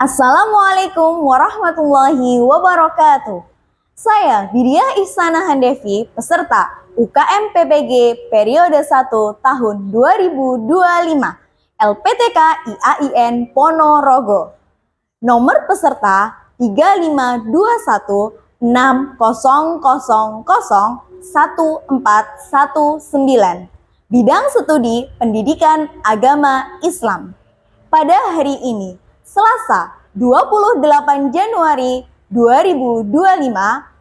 Assalamualaikum warahmatullahi wabarakatuh. Saya Bidiah Ihsanah Handevi, peserta UKM PPG periode 1 tahun 2025, LPTK IAIN Ponorogo. Nomor peserta 352160001419. Bidang studi Pendidikan Agama Islam. Pada hari ini, Selasa 28 Januari 2025,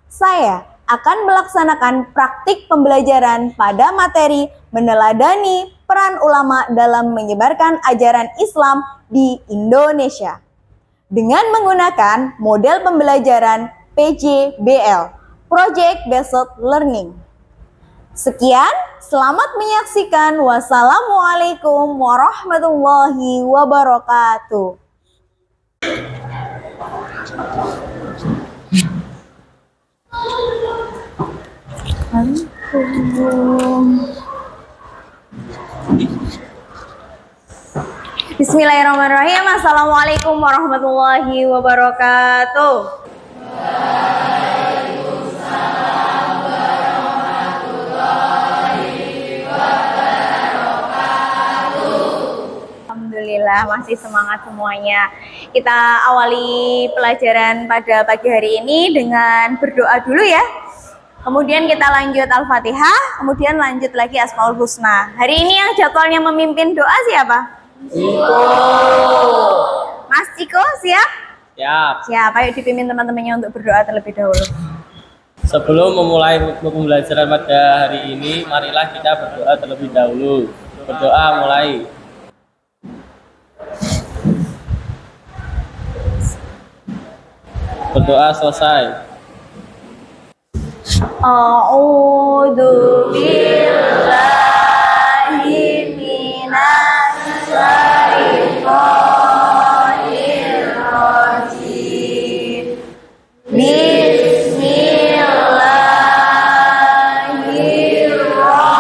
saya akan melaksanakan praktik pembelajaran pada materi meneladani peran ulama dalam menyebarkan ajaran Islam di Indonesia dengan menggunakan model pembelajaran PJBL, Project Based Learning. Sekian, selamat menyaksikan. Wassalamualaikum warahmatullahi wabarakatuh. Bismillahirrahmanirrahim. Assalamualaikum warahmatullahi wabarakatuh. Alhamdulillah, masih semangat semuanya. Kita awali pelajaran pada pagi hari ini dengan berdoa dulu ya. Kemudian kita lanjut Al-Fatihah, kemudian lanjut lagi Asmaul Husna. Hari ini yang jadwalnya memimpin doa siapa? Ciko. Mas Ciko, siap? Siap. Siap, ayo dipimpin teman-temannya untuk berdoa terlebih dahulu. Sebelum memulai pembelajaran pada hari ini, marilah kita berdoa terlebih dahulu. Berdoa mulai. Berdoa selesai. A'udzu billahi minasy syaithanir rajim. Bismillahirrahmanirrahim.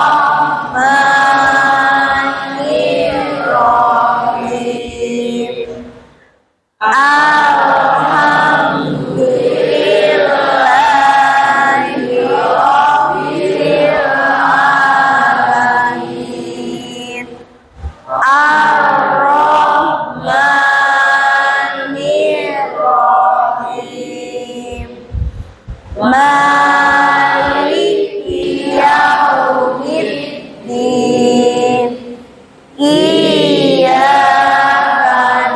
Maliki yaumiddin. Iyyaka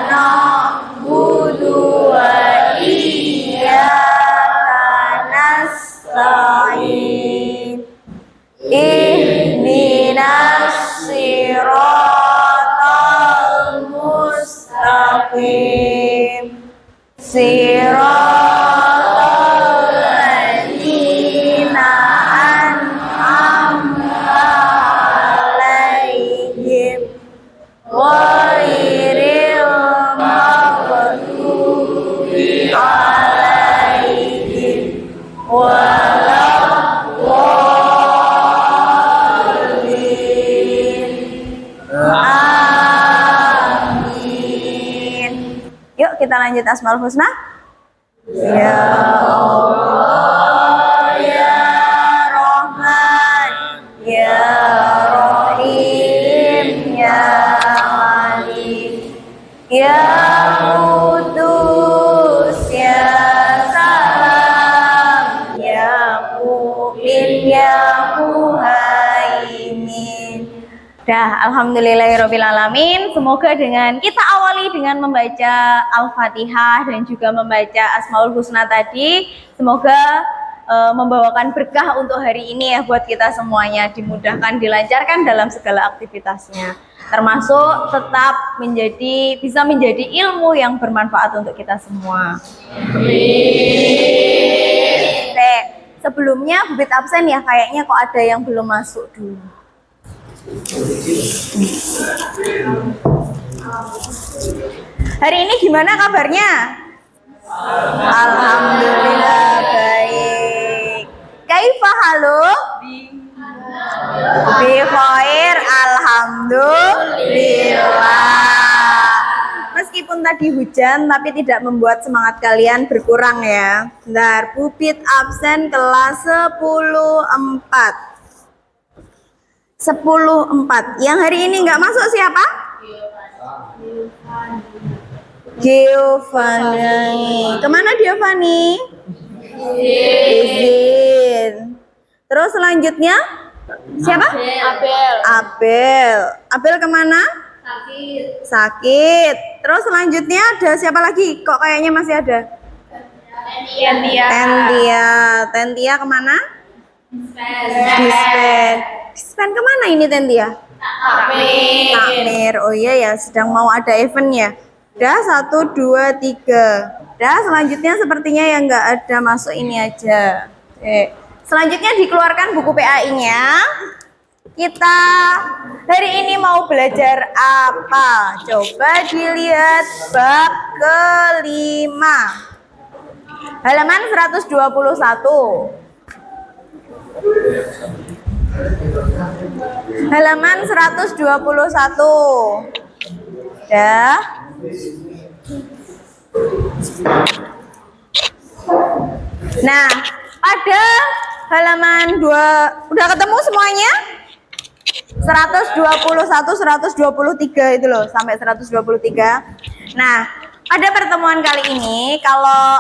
na'budu wa iyyaka nasta'in. Ihdinas siratal mustaqim. Yuk kita lanjut Asmaul Husna. Ya Allah, ya Rahman, ya Rahim, ya Malik, ya Qudus, ya Salam, ya Mu'min, ya Muhaimin. Dah, alhamdulillahirrabbilalamin. Semoga dengan kita awali dengan membaca Al-Fatihah dan juga membaca Asmaul Husna tadi, semoga membawakan berkah untuk hari ini ya buat kita semuanya, dimudahkan, dilancarkan dalam segala aktivitasnya, termasuk tetap bisa menjadi ilmu yang bermanfaat untuk kita semua. Amin. Sebelumnya bibit absen ya, kayaknya kok ada yang belum masuk dulu. Hari ini gimana kabarnya? Alhamdulillah baik. Kaifa haluk? Bi khair, alhamdulillah. Meskipun tadi hujan, tapi tidak membuat semangat kalian berkurang ya. Bentar, Bubit absen kelas 10.4. 10.4. Yang hari ini nggak masuk siapa? Giovanni. Kemana Giovanni? Izin. Terus selanjutnya siapa? Abel. Abel kemana? Sakit. Terus selanjutnya ada siapa lagi? Kok kayaknya masih ada? Tentia kemana? Dispen kemana ini Tentia? Takmir. Oh iya ya, sedang mau ada event ya. Udah 1, 2, 3. Udah selanjutnya sepertinya yang nggak ada masuk ini aja. Oke. Selanjutnya dikeluarkan buku PAI-nya. Kita hari ini mau belajar apa? Coba dilihat bab kelima. Halaman 121. Halaman 121. Ya. Nah, pada halaman 2 udah ketemu semuanya? 121, 123 itu loh, sampai 123. Nah, pada pertemuan kali ini kalau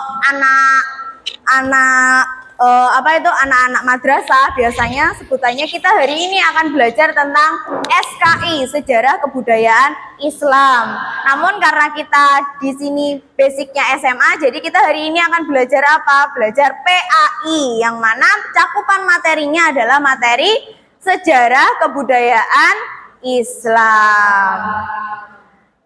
anak-anak madrasah biasanya sebutannya kita hari ini akan belajar tentang SKI, Sejarah Kebudayaan Islam. Namun karena kita di sini basicnya SMA, jadi kita hari ini akan belajar apa? Belajar PAI, yang mana cakupan materinya adalah materi Sejarah Kebudayaan Islam.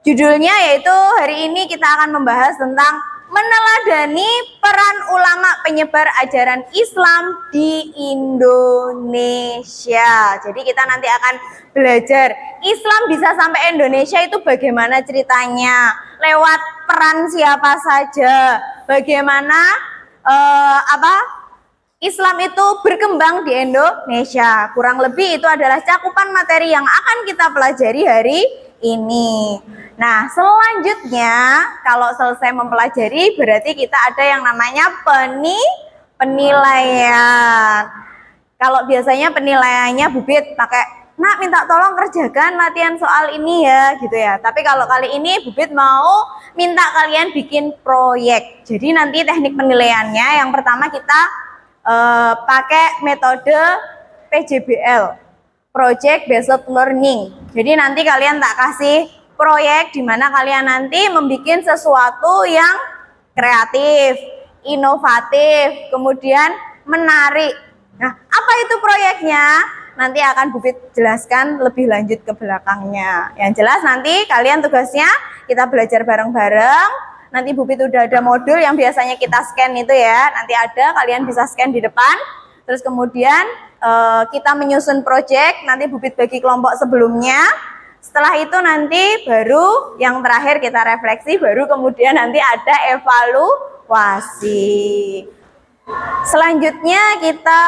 Judulnya yaitu hari ini kita akan membahas tentang meneladani peran ulama penyebar ajaran Islam di Indonesia. Jadi kita nanti akan belajar Islam bisa sampai Indonesia itu bagaimana ceritanya, lewat peran siapa saja, bagaimana Islam itu berkembang di Indonesia. Kurang lebih itu adalah cakupan materi yang akan kita pelajari hari ini. Nah, selanjutnya kalau selesai mempelajari berarti kita ada yang namanya penilaian. Kalau biasanya penilaiannya Bubit pakai, "Nak, minta tolong kerjakan latihan soal ini ya," gitu ya. Tapi kalau kali ini Bubit mau minta kalian bikin proyek. Jadi nanti teknik penilaiannya yang pertama kita pakai metode PJBL, Project Based Learning. Jadi nanti kalian tak kasih proyek di mana kalian nanti membuat sesuatu yang kreatif, inovatif, kemudian menarik. Nah, apa itu proyeknya? Nanti akan Bubit jelaskan lebih lanjut ke belakangnya. Yang jelas nanti kalian tugasnya kita belajar bareng-bareng. Nanti Bubit udah ada modul yang biasanya kita scan itu ya. Nanti ada, kalian bisa scan di depan. Terus kemudian kita menyusun project. Nanti Bubit bagi kelompok sebelumnya. Setelah itu nanti baru yang terakhir kita refleksi. Baru kemudian nanti ada evaluasi. Selanjutnya kita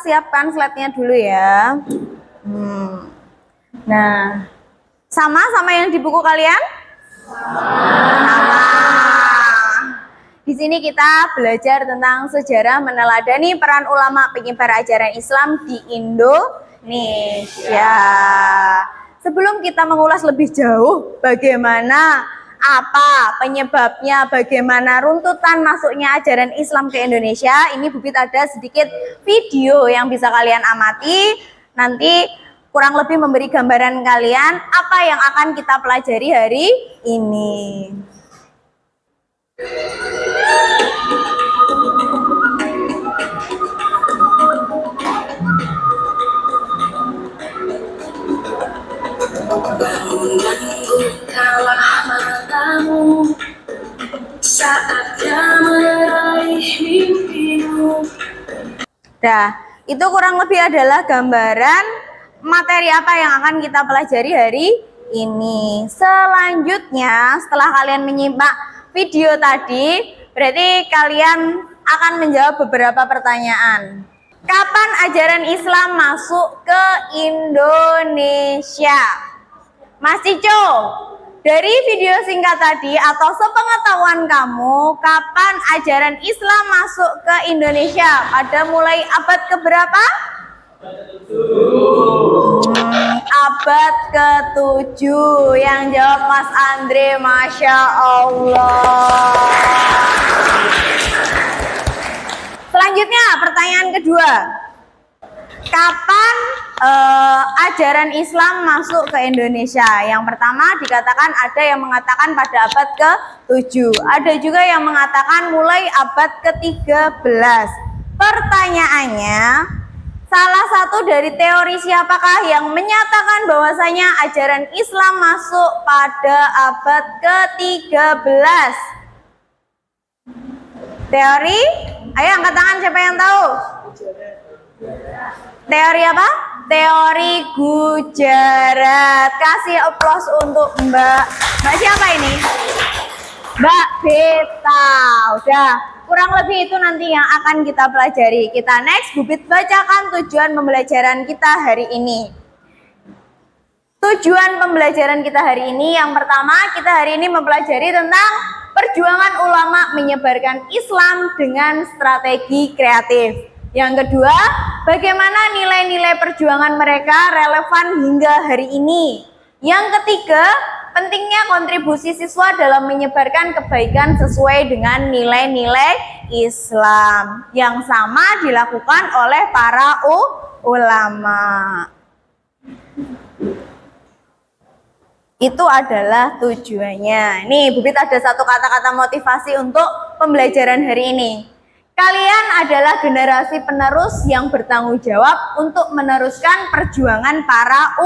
siapkan slide-nya dulu ya. Nah, sama yang di buku kalian? Sama. Di sini kita belajar tentang sejarah meneladani peran ulama penyebar ajaran Islam di Indonesia. Sebelum kita mengulas lebih jauh bagaimana apa penyebabnya, bagaimana runtutan masuknya ajaran Islam ke Indonesia, ini Bubit ada sedikit video yang bisa kalian amati. Nanti kurang lebih memberi gambaran kalian apa yang akan kita pelajari hari ini. Bukalah matamu, saatnya meraih mimpimu. Nah, itu kurang lebih adalah gambaran materi apa yang akan kita pelajari hari ini. Selanjutnya, setelah kalian menyimak video tadi, berarti kalian akan menjawab beberapa pertanyaan. Kapan ajaran Islam masuk ke Indonesia? Mas Cico, dari video singkat tadi atau sepengetahuan kamu, kapan ajaran Islam masuk ke Indonesia? Pada mulai abad keberapa? Abad ke-7. Yang jawab Mas Andre, Masya Allah. Selanjutnya pertanyaan kedua. Kapan ajaran Islam masuk ke Indonesia? Yang pertama dikatakan ada yang mengatakan pada abad ke-7. Ada juga yang mengatakan mulai abad ke-13. Pertanyaannya, salah satu dari teori siapakah yang menyatakan bahwasanya ajaran Islam masuk pada abad ke-13? Teori? Ayo angkat tangan siapa yang tahu? Teori apa? Teori Gujarat. Kasih aplaus untuk Mbak. Mbak siapa ini? Mbak Beta. Udah, kurang lebih itu nanti yang akan kita pelajari. Kita next, Bu Bit bacakan tujuan pembelajaran kita hari ini. Tujuan pembelajaran kita hari ini, yang pertama kita hari ini mempelajari tentang perjuangan ulama menyebarkan Islam dengan strategi kreatif. Yang kedua, bagaimana nilai-nilai perjuangan mereka relevan hingga hari ini. Yang ketiga, pentingnya kontribusi siswa dalam menyebarkan kebaikan sesuai dengan nilai-nilai Islam yang sama dilakukan oleh para ulama. Itu adalah tujuannya. Nih, Bu Bit ada satu kata-kata motivasi untuk pembelajaran hari ini. Kalian adalah generasi penerus yang bertanggung jawab untuk meneruskan perjuangan para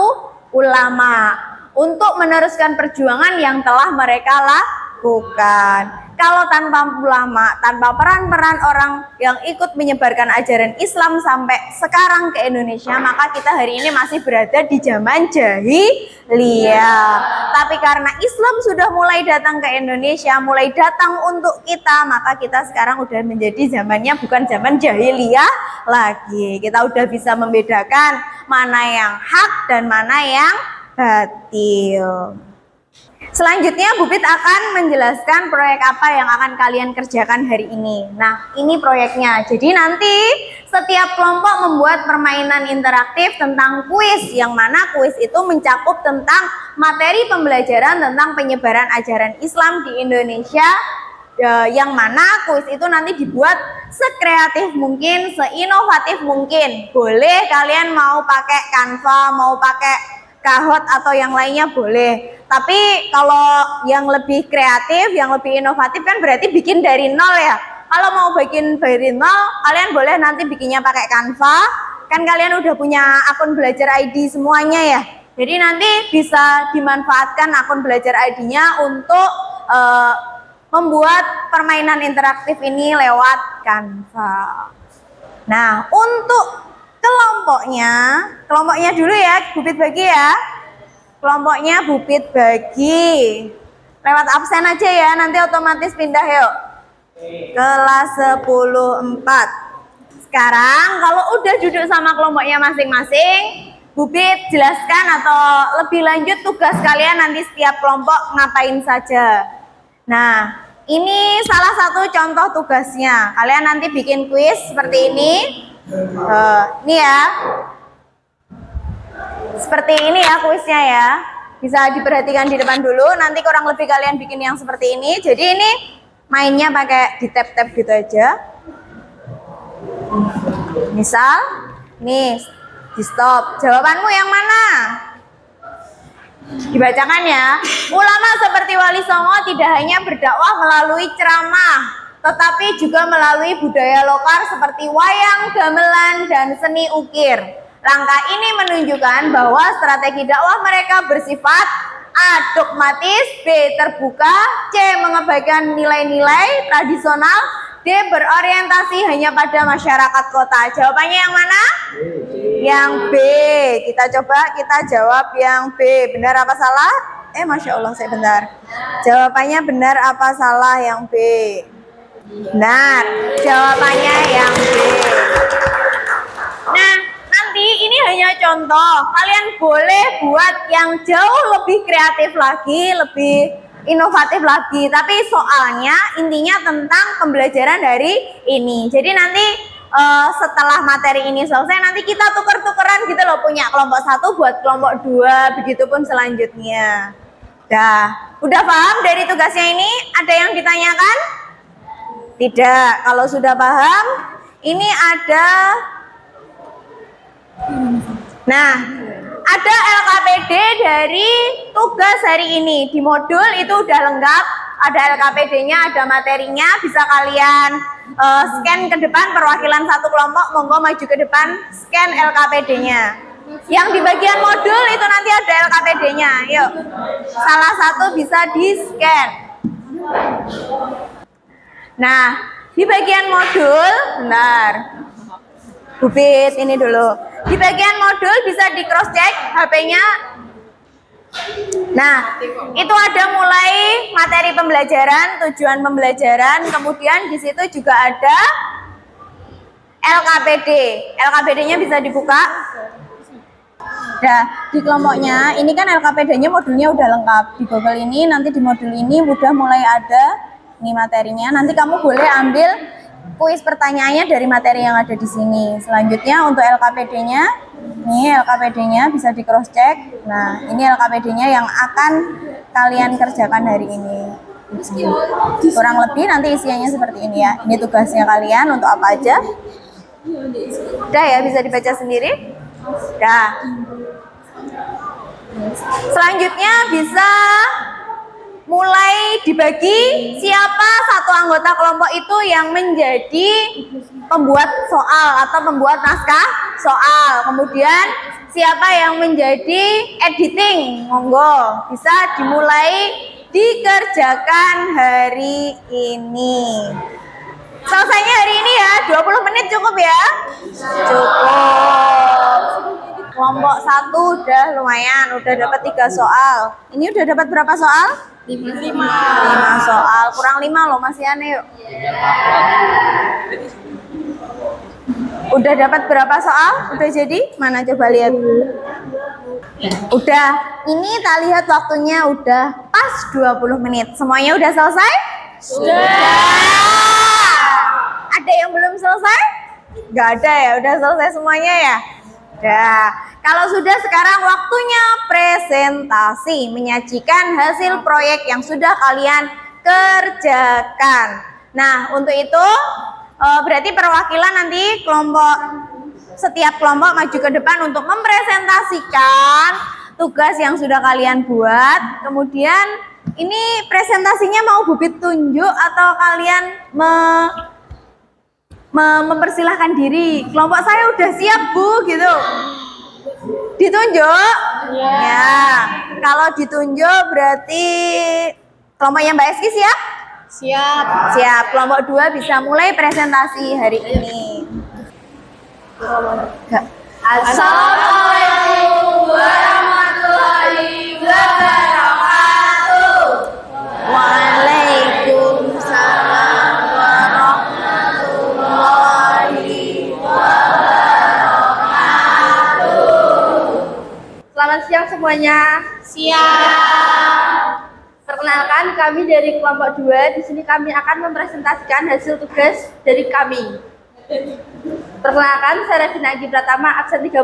ulama, untuk meneruskan perjuangan yang telah mereka lakukan. Kalau tanpa ulama, tanpa peran-peran orang yang ikut menyebarkan ajaran Islam sampai sekarang ke Indonesia, maka kita hari ini masih berada di zaman jahiliyah. Tapi karena Islam sudah mulai datang ke Indonesia, mulai datang untuk kita, maka kita sekarang udah menjadi zamannya bukan zaman jahiliyah lagi. Kita udah bisa membedakan mana yang hak dan mana yang batil. Selanjutnya Bu Bit akan menjelaskan proyek apa yang akan kalian kerjakan hari ini. Nah, ini proyeknya. Jadi nanti setiap kelompok membuat permainan interaktif tentang kuis, yang mana kuis itu mencakup tentang materi pembelajaran tentang penyebaran ajaran Islam di Indonesia, yang mana kuis itu nanti dibuat sekreatif mungkin, seinovatif mungkin. Boleh kalian mau pakai Canva, mau pakai Kahoot atau yang lainnya boleh. Tapi kalau yang lebih kreatif, yang lebih inovatif kan berarti bikin dari nol ya. Kalau mau bikin dari nol, kalian boleh nanti bikinnya pakai Canva. Kan kalian udah punya akun belajar ID semuanya ya. Jadi nanti bisa dimanfaatkan akun belajar ID-nya untuk membuat permainan interaktif ini lewat Canva. Nah, untuk kelompoknya dulu ya, Bu Bit bagi ya. Kelompoknya Bu Bit bagi. Lewat absen aja ya, nanti otomatis pindah yuk. Kelas 10-4. Sekarang kalau udah duduk sama kelompoknya masing-masing, Bu Bit jelaskan atau lebih lanjut tugas kalian nanti setiap kelompok ngapain saja. Nah, ini salah satu contoh tugasnya. Kalian nanti bikin kuis seperti ini. Ini ya, seperti ini ya kuisnya ya. Bisa diperhatikan di depan dulu. Nanti kurang lebih kalian bikin yang seperti ini. Jadi ini mainnya pakai di tap-tap gitu aja. Misal, nih di stop. Jawabanmu yang mana? Dibacakan ya. Ulama seperti Wali Songo tidak hanya berdakwah melalui ceramah, tetapi juga melalui budaya lokal seperti wayang, gamelan, dan seni ukir. Langkah ini menunjukkan bahwa strategi dakwah mereka bersifat A. Dogmatis, B. Terbuka, C. Mengabaikan nilai-nilai tradisional, D. Berorientasi hanya pada masyarakat kota. Jawabannya yang mana? Yang B. Kita jawab yang B. Benar apa salah? Masya Allah, saya benar. Jawabannya benar apa salah yang B? Benar, jawabannya yang B. Nah, nanti ini hanya contoh. Kalian boleh buat yang jauh lebih kreatif lagi, lebih inovatif lagi. Tapi soalnya intinya tentang pembelajaran dari ini. Jadi nanti setelah materi ini selesai, nanti kita tuker-tukeran gitu loh, punya kelompok 1 buat kelompok 2, begitupun selanjutnya. Udah paham dari tugasnya ini? Ada yang ditanyakan? Tidak. Kalau sudah paham, ini ada ada LKPD dari tugas hari ini. Di modul itu udah lengkap, ada LKPD-nya, ada materinya, bisa kalian scan ke depan perwakilan satu kelompok, monggo maju ke depan, scan LKPD-nya. Yang di bagian modul itu nanti ada LKPD-nya. Yuk, salah satu bisa di-scan. Nah, di bagian modul, bentar, Bubit ini dulu. Di bagian modul bisa di cross check HP-nya. Nah, itu ada mulai materi pembelajaran, tujuan pembelajaran, kemudian di situ juga ada LKPD. LKPD-nya bisa dibuka. Nah, di kelompoknya ini kan LKPD-nya modulnya udah lengkap. Di Google ini nanti di modul ini udah mulai ada ini materinya. Nanti kamu boleh ambil kuis pertanyaannya dari materi yang ada di sini. Selanjutnya untuk LKPD-nya, ini LKPD-nya bisa di cross check. Nah, ini LKPD-nya yang akan kalian kerjakan hari ini. Kurang lebih nanti isiannya seperti ini ya. Ini tugasnya kalian untuk apa aja? Udah ya, bisa dibaca sendiri. Udah. Selanjutnya bisa mulai dibagi siapa satu anggota kelompok itu yang menjadi pembuat soal atau pembuat naskah soal. Kemudian siapa yang menjadi editing, monggo bisa dimulai dikerjakan hari ini. Selesainya hari ini ya, 20 menit cukup ya? Cukup. Kelompok 1 udah lumayan, udah dapat 3 soal. Ini udah dapat berapa soal? 5 soal, kurang 5 loh, masih aneh yuk. Udah dapat berapa soal? Udah jadi? Mana coba lihat. Udah, ini tak lihat waktunya udah pas 20 menit. Semuanya udah selesai? Sudah. Ada yang belum selesai? Nggak ada ya, udah selesai semuanya ya? Udah. Kalau sudah, sekarang waktunya presentasi, menyajikan hasil proyek yang sudah kalian kerjakan. Nah, untuk itu berarti perwakilan nanti setiap kelompok maju ke depan untuk mempresentasikan tugas yang sudah kalian buat. Kemudian ini presentasinya mau Bubit tunjuk atau kalian mempersilahkan diri? Kelompok saya udah siap Bu, gitu. Ditunjuk? Ya. Kalau ditunjuk berarti kelompoknya Mbak Eski siap? Siap. Siap. Kelompok 2 bisa mulai presentasi hari ini. Assalamualaikum warahmatullahi wabarakatuh. Waalaikumsalam warahmatullahi wabarakatuh. Selamat siang semuanya. Siap. Perkenalkan, kami dari kelompok 2. Di sini kami akan mempresentasikan hasil tugas dari kami. Perkenalkan, saya Revina Agi Pratama, absen 30.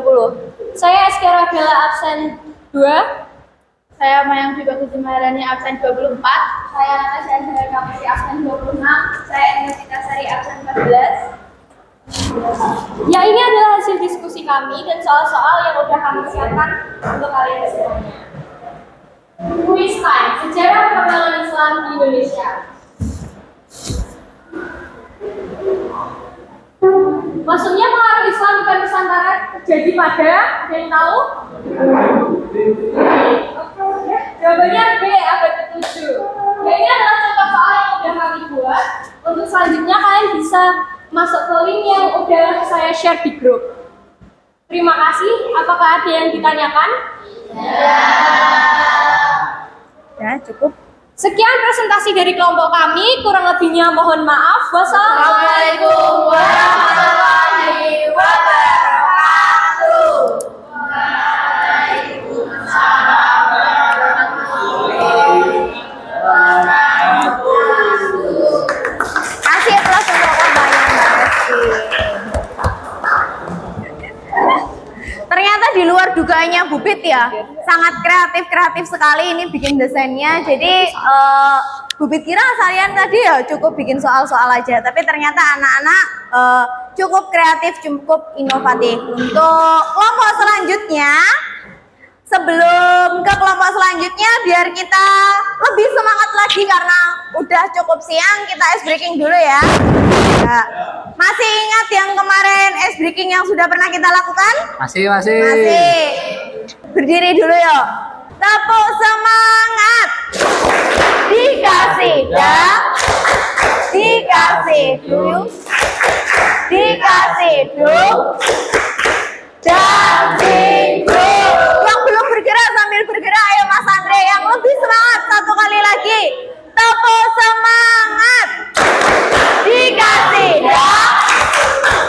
Saya Eskera Bella, absen 2. Saya Mayang Dwi Bagus Maharani, absen 24. Saya Natasha Angela Kapasi, absen 26. Saya Ernesta Sari, absen 14. Ya, ini adalah hasil diskusi kami dan soal-soal yang udah kami siapkan untuk kalian semuanya. Quiz time, sejarah perkembangan Islam di Indonesia. Maksudnya pengaruh Islam di Nusantara terjadi pada, ada yang tahu? Jawabannya B, abad ke-7. Ya, ini adalah contoh soal yang udah kami buat. Untuk selanjutnya kalian bisa masuk ke link yang udah saya share di grup. Terima kasih. Apakah ada yang ditanyakan? Ya, cukup. Sekian presentasi dari kelompok kami. Kurang lebihnya mohon maaf. Wassalamualaikum warahmatullahi wabarakatuh. Ternyata di luar dugaannya Bubit ya, sangat kreatif sekali ini bikin desainnya. Jadi Bubit kira kalian tadi ya cukup bikin soal-soal aja, tapi ternyata anak-anak cukup kreatif, cukup inovatif. Untuk kelompok selanjutnya, sebelum ke kelompok selanjutnya, biar kita lebih semangat lagi karena udah cukup siang, kita ice breaking dulu ya. Nah, masih ingat yang kemarin ice breaking yang sudah pernah kita lakukan? Masih. Masih. Berdiri dulu yuk. Tepuk semangat. Dikasih dah. Dikasih dulu. Dikasih dulu. Dancing group. Yang belum bergerak sambil bergerak, ayo Mas Andre yang lebih semangat satu kali lagi. Tepuk semangat. Dikasih dah.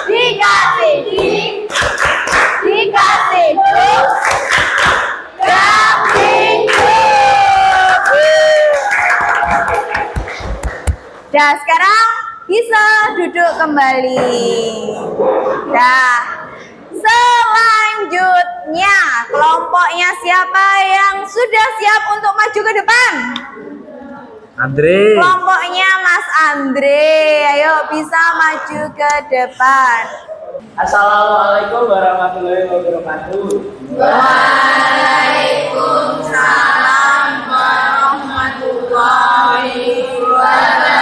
Dikasih dikasih dulu. Dancing group. Dah sekarang bisa duduk kembali. Dah. Selanjutnya, kelompoknya siapa yang sudah siap untuk maju ke depan? Andre. Kelompoknya Mas Andre, ayo bisa maju ke depan. Assalamualaikum warahmatullahi wabarakatuh. Waalaikumsalam warahmatullahi wabarakatuh.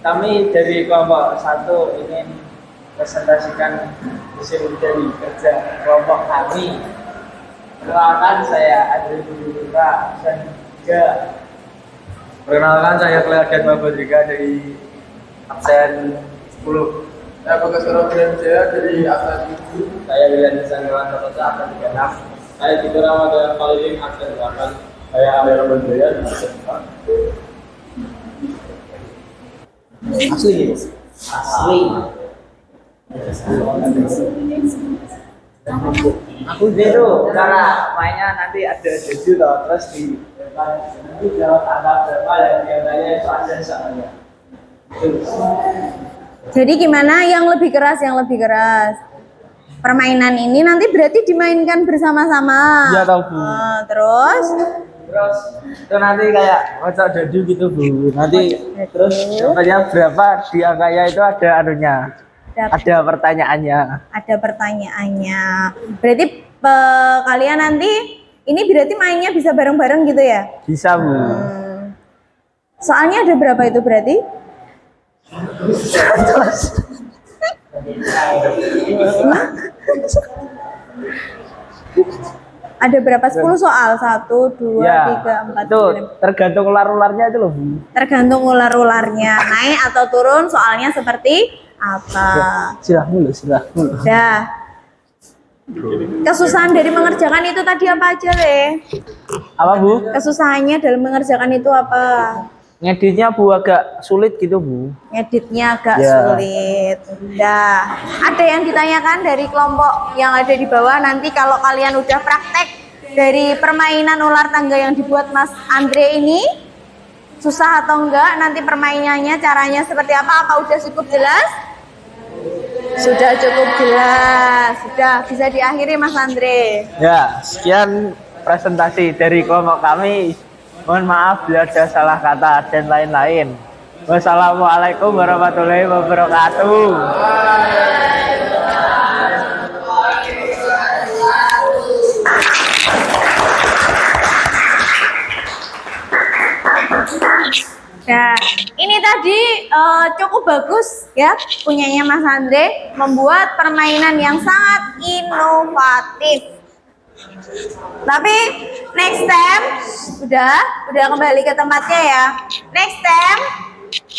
Kami dari kelompok 1 ingin presentasikan hasil dari kerja kelompok kami. Perkenalkan saya Adri Budura dan juga Perkenalkan saya Cleo Babadrika dari absen 10. Saya Bagas Surabaya dari absen 7. saya William Sanggawan Kota absen 36. Saya juga Ramadan Khalilin absen 8. Saya Amir Bandaya absen 4. Asli. Aku zero cara mainnya nanti ada judul loh, terus di nanti jawab angka berapa dan biasanya itu ada soalnya. Jadi gimana yang lebih keras, Permainan ini nanti berarti dimainkan bersama-sama. Iya tahu Bu. Terus Itu nanti kayak kocok dadu gitu Bu. Nanti terus jawabannya berapa di angkanya itu ada anunya. Ada pertanyaannya. Ada pertanyaannya. Berarti kalian nanti ini berarti mainnya bisa bareng-bareng gitu ya? Bisa Bu. Soalnya ada berapa itu berarti? Ada berapa? 10 soal? 1, 2, Ya, 3, 4, itu 5. tergantung ular-ularnya itu loh Bu. Tergantung ular-ularnya naik atau turun, soalnya seperti apa. Silahkan. Dah. Kesusahan dari mengerjakan itu tadi apa aja, Le? Apa Bu? Kesusahannya dalam mengerjakan itu apa? Ngeditnya Bu agak sulit gitu Bu. Ngeditnya agak Ya. sulit. Dah. Ada yang ditanyakan dari kelompok yang ada di bawah, nanti kalau kalian udah praktek dari permainan ular tangga yang dibuat Mas Andre ini, susah atau enggak, nanti permainannya caranya seperti apa? Apa udah cukup jelas? Sudah cukup jelas. Sudah bisa diakhiri Mas Andre. Ya, sekian presentasi dari kelompok kami. Mohon maaf bila ada salah kata dan lain-lain. Wassalamualaikum warahmatullahi wabarakatuh. Nah, ini tadi cukup bagus ya punyanya Mas Andre, membuat permainan yang sangat inovatif. Tapi next time udah kembali ke tempatnya ya. Next time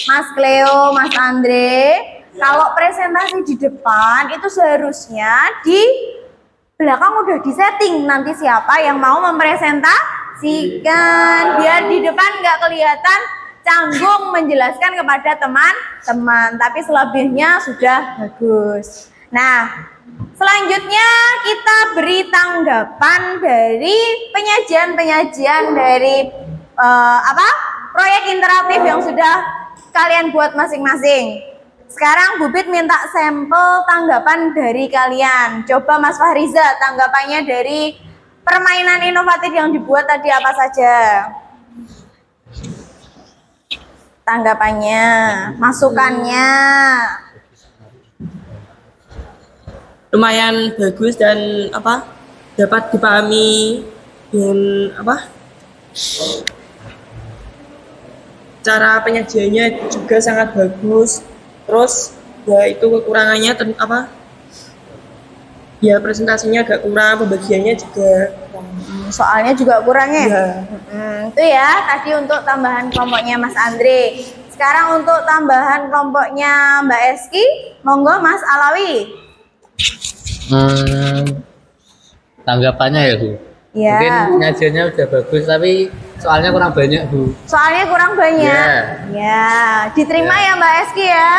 Mas Cleo, Mas Andre, kalau presentasi di depan itu seharusnya di belakang udah disetting nanti siapa yang mau mempresentasikan, biar di depan nggak kelihatan canggung menjelaskan kepada teman-teman, tapi selebihnya sudah bagus. Nah, selanjutnya kita beri tanggapan dari penyajian dari proyek interaktif yang sudah kalian buat masing-masing. Sekarang Bubit minta sampel tanggapan dari kalian. Coba Mas Fahriza, tanggapannya dari permainan inovatif yang dibuat tadi apa saja? Tanggapannya, masukannya. Lumayan bagus dan dapat dipahami dengan cara penyajiannya juga sangat bagus. Terus ya itu kekurangannya ya presentasinya agak kurang, pembagiannya juga kurang. Soalnya juga kurang ya? Ya. Itu ya tadi untuk tambahan kelompoknya Mas Andre. Sekarang untuk tambahan kelompoknya Mbak Eski, monggo Mas Alawi. Tanggapannya ya Bu, Ya. mungkin penyajiannya udah bagus tapi soalnya kurang banyak Bu. Soalnya kurang banyak. Ya, diterima ya Mbak Eski ya.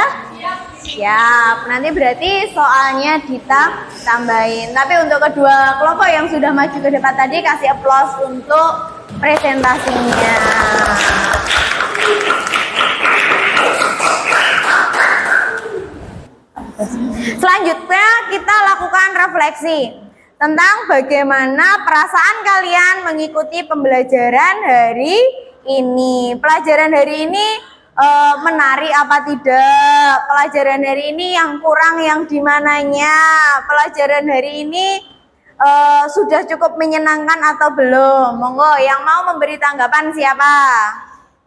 Siap. Nanti berarti soalnya ditambahin. Tapi untuk kedua kelompok yang sudah maju ke depan tadi kasih aplaus untuk presentasinya. Selanjutnya kita lakukan refleksi tentang bagaimana perasaan kalian mengikuti pembelajaran hari ini. Pelajaran hari ini menarik apa tidak? Pelajaran hari ini yang kurang yang di mananya? Pelajaran hari ini sudah cukup menyenangkan atau belum? Monggo yang mau memberi tanggapan siapa?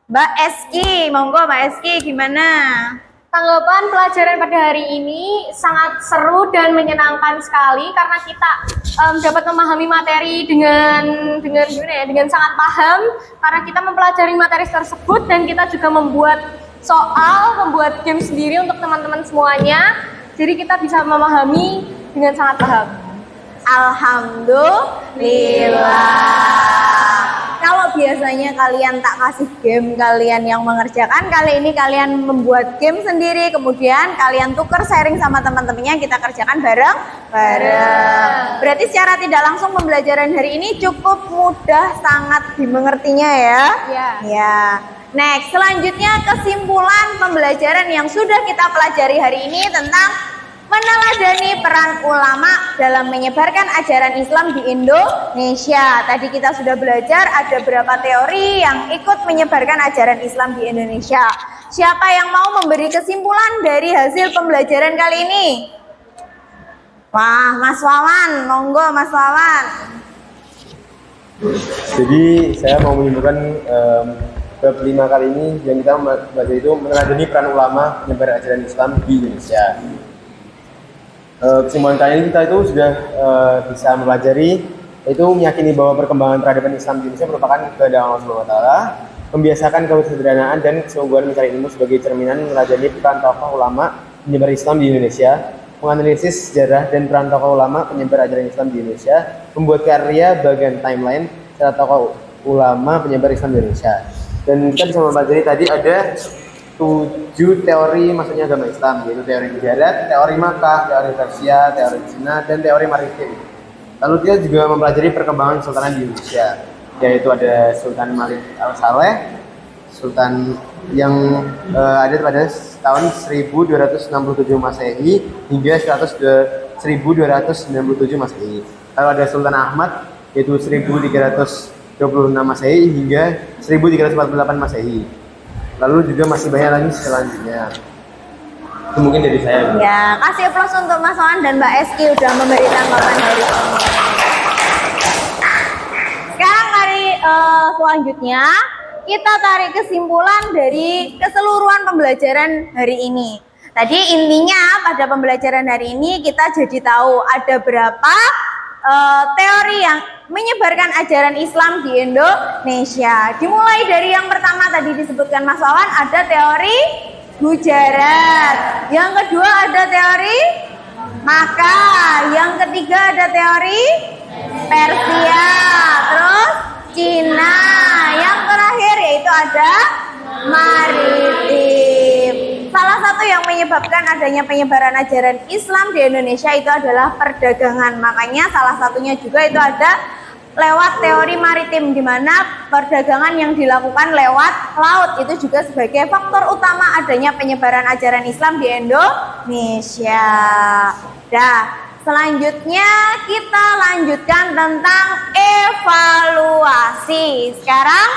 Mbak Eski, monggo Mbak Eski gimana? Tanggapan pelajaran pada hari ini sangat seru dan menyenangkan sekali karena kita dapat memahami materi dengan sangat paham karena kita mempelajari materi tersebut dan kita juga membuat membuat game sendiri untuk teman-teman semuanya. Jadi kita bisa memahami dengan sangat paham. Alhamdulillah. Kalau biasanya kalian tak kasih game, kalian yang mengerjakan, kali ini kalian membuat game sendiri, kemudian kalian tuker sharing sama teman-temannya, kita kerjakan bareng-bareng. Berarti secara tidak langsung pembelajaran hari ini cukup mudah, sangat dimengertinya ya. Ya. Next, selanjutnya kesimpulan pembelajaran yang sudah kita pelajari hari ini tentang meneladani peran ulama dalam menyebarkan ajaran Islam di Indonesia. Tadi kita sudah belajar ada berapa teori yang ikut menyebarkan ajaran Islam di Indonesia. Siapa yang mau memberi kesimpulan dari hasil pembelajaran kali ini? Wah, Mas Wawan, monggo Mas Wawan. Jadi saya mau menyimpulkan bab 5 kali ini yang kita baca itu meneladani peran ulama menyebar ajaran Islam di Indonesia. Kesimpulan kali ini kita itu sudah bisa mempelajari, yaitu meyakini bahwa perkembangan peradaban Islam di Indonesia merupakan kehendak Allah SWT, membiasakan kesederhanaan dan kesungguhan mencari ilmu sebagai cerminan meneladani peran tokoh ulama penyebar Islam di Indonesia, menganalisis sejarah dan peran tokoh ulama penyebar ajaran Islam di Indonesia, membuat karya bagian timeline secara tokoh ulama penyebar Islam di Indonesia. Dan kita bisa mempelajari tadi ada 7 teori masuknya agama Islam, yaitu teori darat, teori Makkah, teori Persia, teori Cina, dan teori maritim. Lalu kita juga mempelajari perkembangan sultanan di Indonesia, yaitu ada Sultan Malik Al-Saleh, sultan yang ada pada tahun 1267 Masehi hingga 1297 Masehi. Lalu ada Sultan Ahmad, yaitu 1326 Masehi hingga 1348 Masehi. Lalu juga masih banyak lagi selanjutnya. Itu mungkin dari saya. Ya, kasih aplaus untuk Mas Wawan dan Mbak Eski udah memberi tanggapan hari ini. Sekarang selanjutnya kita tarik kesimpulan dari keseluruhan pembelajaran hari ini. Tadi intinya pada pembelajaran hari ini kita jadi tahu ada berapa teori yang menyebarkan ajaran Islam di Indonesia. Dimulai dari yang pertama tadi disebutkan Mas Wawan, ada teori Gujarat. Yang kedua ada teori Makkah. Yang ketiga ada teori Persia. Terus Cina. Yang terakhir yaitu ada maritim. Salah satu yang menyebabkan adanya penyebaran ajaran Islam di Indonesia itu adalah perdagangan. Makanya salah satunya juga itu ada lewat teori maritim, di mana perdagangan yang dilakukan lewat laut itu juga sebagai faktor utama adanya penyebaran ajaran Islam di Indonesia. Dah, selanjutnya kita lanjutkan tentang evaluasi. Sekarang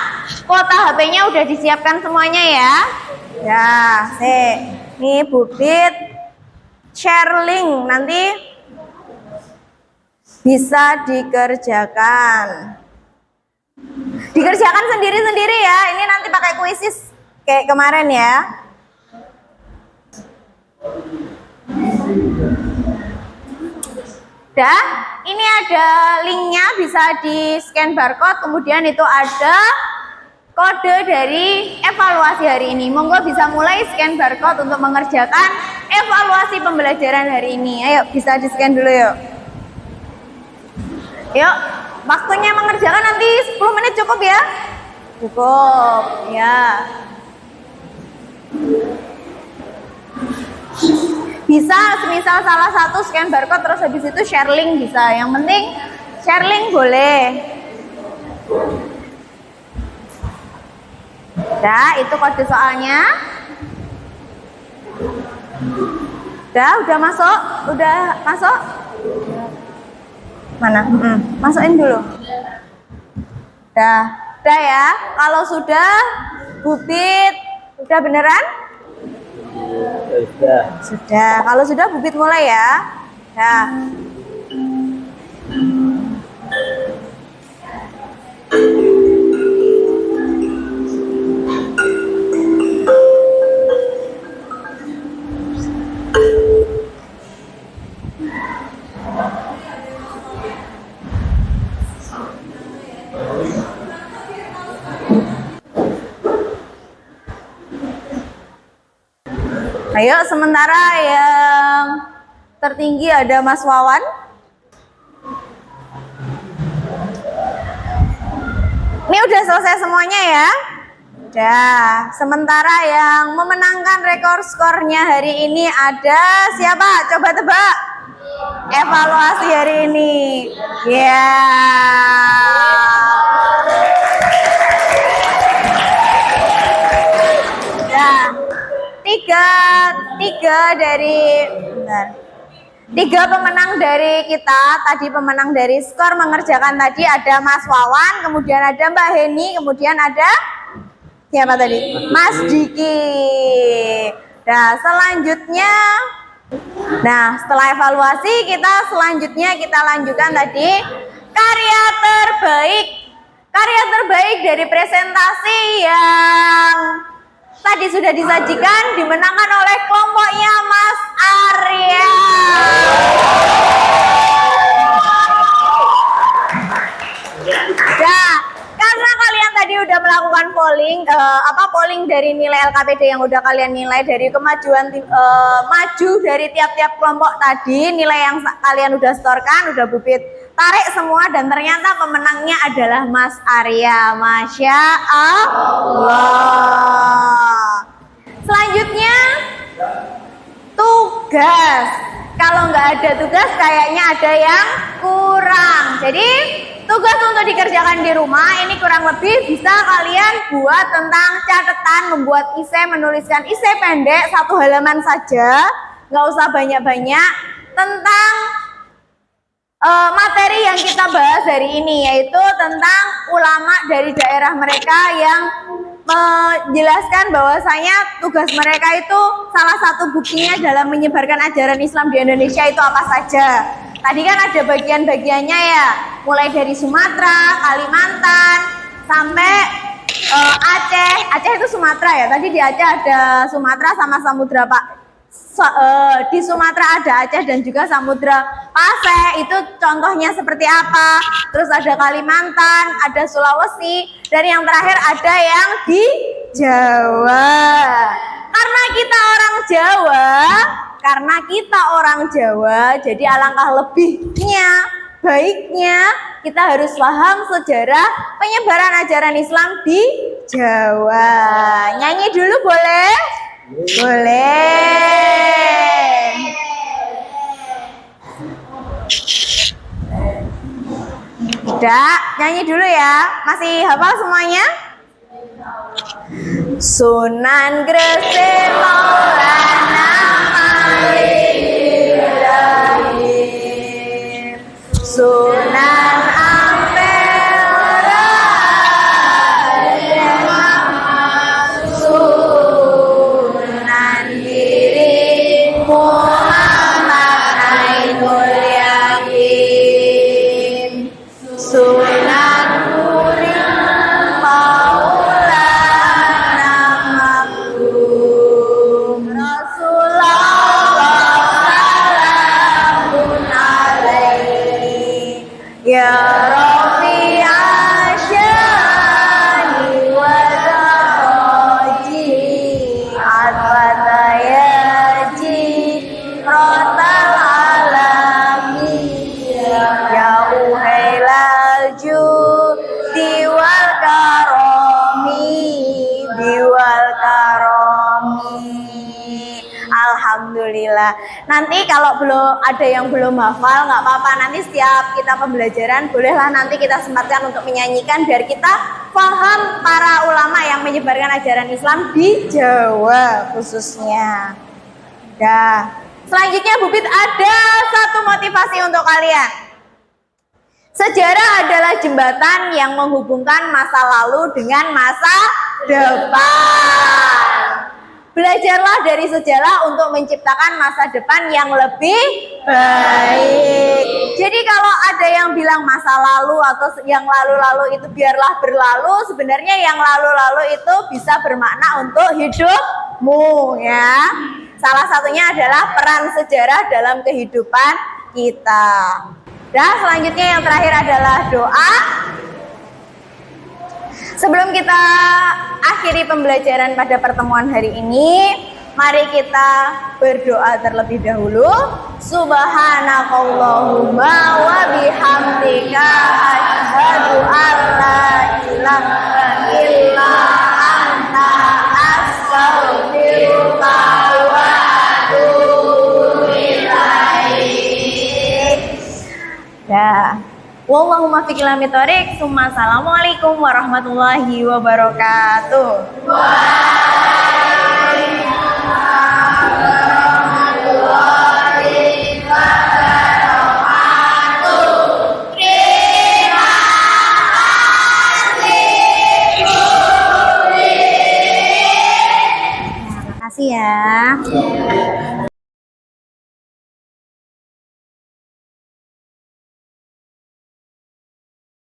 kuota HP-nya udah disiapkan semuanya ya. Ya, nih Bubit share link nanti bisa dikerjakan sendiri-sendiri ya. Ini nanti pakai kuisis kayak kemarin ya. Dah, ini ada linknya, bisa di scan barcode, kemudian itu ada kode dari evaluasi hari ini. Monggo bisa mulai scan barcode untuk mengerjakan evaluasi pembelajaran hari ini. Ayo, bisa di scan dulu yuk. Yuk, waktunya mengerjakan nanti 10 menit cukup ya? Cukup, ya. Bisa semisal salah satu scan barcode terus habis itu share link bisa. Yang penting share link boleh. Dah, itu kode soalnya. Udah masuk? Udah masuk? Mana? Masukin dulu. Dah ya. Kalau sudah, Bubit udah beneran? Sudah. Kalau sudah, Bubit mulai ya. Dah. Ayo, sementara yang tertinggi ada Mas Wawan. Ini udah selesai semuanya ya? Udah. Sementara yang memenangkan rekor skornya hari ini ada siapa? Coba tebak. Evaluasi hari ini. Ya. Tiga pemenang dari kita, tadi pemenang dari skor mengerjakan tadi ada Mas Wawan, kemudian ada Mbak Heni, kemudian ada siapa tadi? Mas Diki. Nah, selanjutnya, setelah evaluasi selanjutnya kita lanjutkan tadi karya terbaik. Karya terbaik dari presentasi yang tadi sudah disajikan dimenangkan oleh kelompoknya Mas Arya. Nah, karena kalian tadi udah melakukan polling dari nilai LKPD yang udah kalian nilai dari kemajuan maju dari tiap-tiap kelompok tadi, nilai yang kalian udah setorkan, udah Bubit tarik semua dan ternyata pemenangnya adalah Mas Arya. Masya Allah. Selanjutnya tugas. Kalau nggak ada tugas kayaknya ada yang kurang. Jadi tugas untuk dikerjakan di rumah ini kurang lebih bisa kalian buat tentang catatan, membuat esai, menuliskan esai pendek 1 halaman saja, nggak usah banyak-banyak tentang materi yang kita bahas hari ini, yaitu tentang ulama dari daerah mereka yang menjelaskan bahwasanya tugas mereka itu salah satu buktinya dalam menyebarkan ajaran Islam di Indonesia itu apa saja. Tadi kan ada bagian-bagiannya ya, mulai dari Sumatera, Kalimantan, sampai Aceh. Aceh itu Sumatera ya, tadi di Aceh ada Sumatera sama Samudra di Sumatera ada Aceh dan juga Samudra Pasai, itu contohnya seperti apa. Terus ada Kalimantan, ada Sulawesi, dan yang terakhir ada yang di Jawa. Karena kita orang Jawa, jadi alangkah lebihnya, baiknya kita harus paham sejarah penyebaran ajaran Islam di Jawa. Nyanyi dulu boleh? Boleh. Udah, nyanyi dulu ya. Masih hafal semuanya? Sunan Gresik Maulana Malik Ibrahim, Sunan Ampel Raden Ahmad, Sunan Giri Muhammad Ainul Yakin, Sunan Muria Maulana Maktum, Rasulullah salamun alaihi, ya Rabbi asyani wa daraji atwatayaji rotal alami, ya uhailal judi wal karomi diwal karomi. Alhamdulillah. Nanti kalau belum ada yang belum hafal nggak apa-apa, nanti setiap kita pembelajaran bolehlah nanti kita sempatkan untuk menyanyikan biar kita paham para ulama yang menyebarkan ajaran Islam di Jawa khususnya. Dah. Selanjutnya Bubit ada satu motivasi untuk kalian. Sejarah adalah jembatan yang menghubungkan masa lalu dengan masa depan. Belajarlah dari sejarah untuk menciptakan masa depan yang lebih baik. Jadi kalau ada yang bilang masa lalu atau yang lalu-lalu itu biarlah berlalu, sebenarnya yang lalu-lalu itu bisa bermakna untuk hidupmu ya. Salah satunya adalah peran sejarah dalam kehidupan kita. Dan selanjutnya yang terakhir adalah doa. Sebelum kita akhiri pembelajaran pada pertemuan hari ini, mari kita berdoa terlebih dahulu. Subhanakallahumma wa bihamdika asyhadu an la ilaha illa anta astaghfiruka wa atubu ilaik. Ya. Wallahumma fiqh ila mithoriq. Assalamualaikum warahmatullahi wabarakatuh. Terima kasih ya.